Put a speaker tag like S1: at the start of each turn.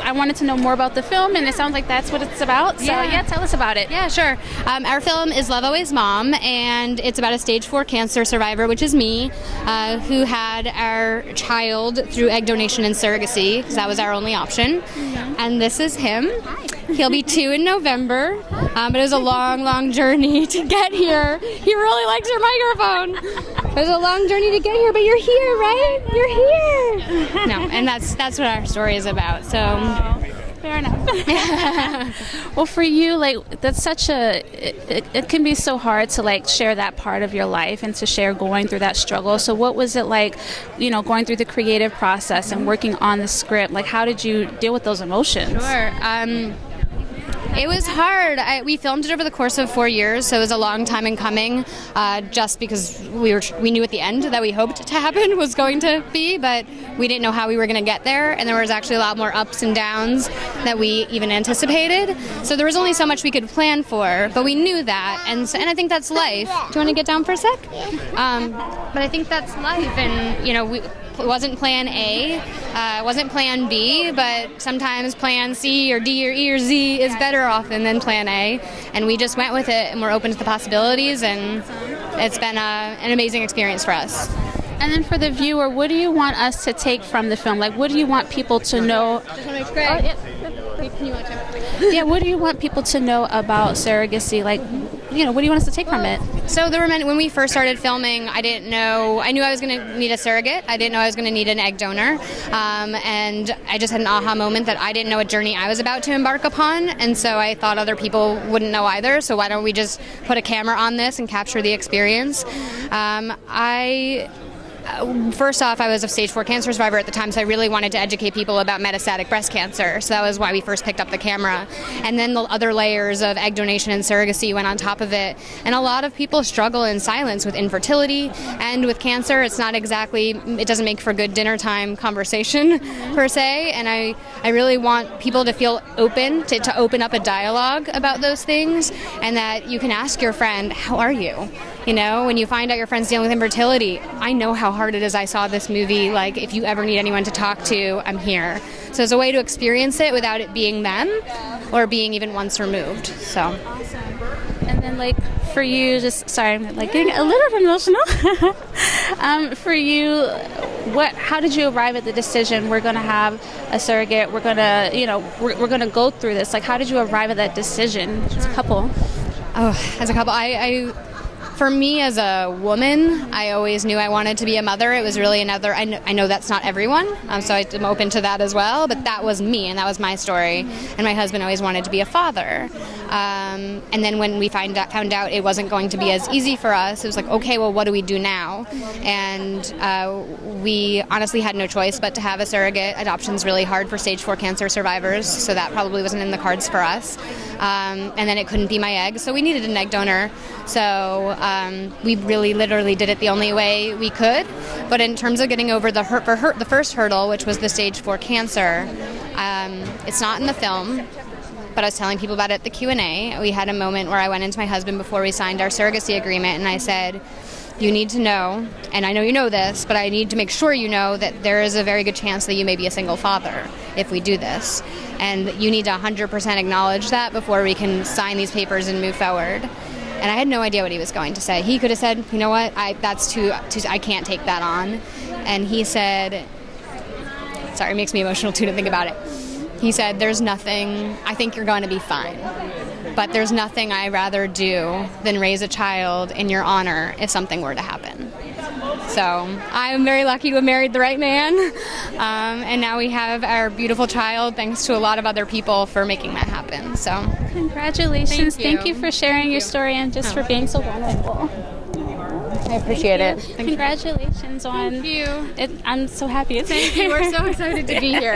S1: I wanted to know more about the film, and it sounds like that's what it's about. So tell us about it.
S2: Yeah, sure. Our film is Love Always Mom, and it's about a stage 4 cancer survivor, which is me, who had our child through egg donation and surrogacy, because that was our only option. And this is him. He'll be 2 in November, but it was a long journey to get here. He really likes your microphone. It was a long journey to get here, but you're here, right? You're here. No, and that's what our story is about. So.
S1: Fair enough. Well, for you, like, that's such it can be so hard to, like, share that part of your life and to share going through that struggle. So what was it like, going through the creative process and working on the script? Like, how did you deal with those emotions?
S2: Sure. It was hard. We filmed it over the course of 4 years, so it was a long time in coming, just because we knew at the end that we hoped to happen was going to be, but we didn't know how we were going to get there, and there was actually a lot more ups and downs that we even anticipated. So there was only so much we could plan for, but we knew that, and I think that's life. Do you want to get down for a sec? But I think that's life, and it wasn't plan A, it wasn't plan B, but sometimes plan C or D or E or Z is better often than plan A, and we just went with it, and we're open to the possibilities, and it's been an amazing experience for us.
S1: And then for the viewer, what do you want us to take from the film? Like, what do you want people to know? What do you want people to know about surrogacy? Like, what do you want us to take from it?
S2: So when we first started filming, I knew I was going to need a surrogate. I didn't know I was going to need an egg donor. And I just had an aha moment that I didn't know what journey I was about to embark upon. And so I thought other people wouldn't know either. So why don't we just put a camera on this and capture the experience? First off, I was a stage 4 cancer survivor at the time, so I really wanted to educate people about metastatic breast cancer. So that was why we first picked up the camera. And then the other layers of egg donation and surrogacy went on top of it. And a lot of people struggle in silence with infertility and with cancer. It doesn't make for good dinner time conversation per se. And I really want people to feel open, to open up a dialogue about those things, and that you can ask your friend, how are you? When you find out your friend's dealing with infertility, I know how hard it is. I saw this movie. Like, if you ever need anyone to talk to, I'm here. So it's a way to experience it without it being them or being even once removed. So.
S1: Awesome. And then, like, for you, sorry, I'm like getting a little emotional. For you, how did you arrive at the decision? We're going to have a surrogate. We're going to, we're going to go through this. Like, how did you arrive at that decision as a couple?
S2: Oh, as a couple, for me as a woman, I always knew I wanted to be a mother. It was really another, I know that's not everyone, so I'm open to that as well, but that was me and that was my story. And my husband always wanted to be a father. And then when we found out it wasn't going to be as easy for us, it was like, okay, well, what do we do now? And we honestly had no choice but to have a surrogate. Adoption's really hard for stage 4 cancer survivors, so that probably wasn't in the cards for us. And then it couldn't be my egg, so we needed an egg donor. So we really literally did it the only way we could. But in terms of getting over the first hurdle, which was the stage 4 cancer, it's not in the film, but I was telling people about it at the Q&A. We had a moment where I went into my husband before we signed our surrogacy agreement, and I said, you need to know, and I know you know this, but I need to make sure you know that there is a very good chance that you may be a single father if we do this. And you need to 100% acknowledge that before we can sign these papers and move forward. And I had no idea what he was going to say. He could have said, you know what, that's too, I can't take that on. And he said, sorry, it makes me emotional too to think about it. He said, there's nothing, I think you're going to be fine. But there's nothing I'd rather do than raise a child in your honor if something were to happen. So I'm very lucky to have married the right man. And now we have our beautiful child, thanks to a lot of other people for making that happen. So
S1: congratulations. Thank you for sharing your story and just for being so vulnerable.
S2: I appreciate it.
S1: Congratulations on
S2: Thank you.
S1: I'm so happy it's
S2: Thank you. We're so excited to be here.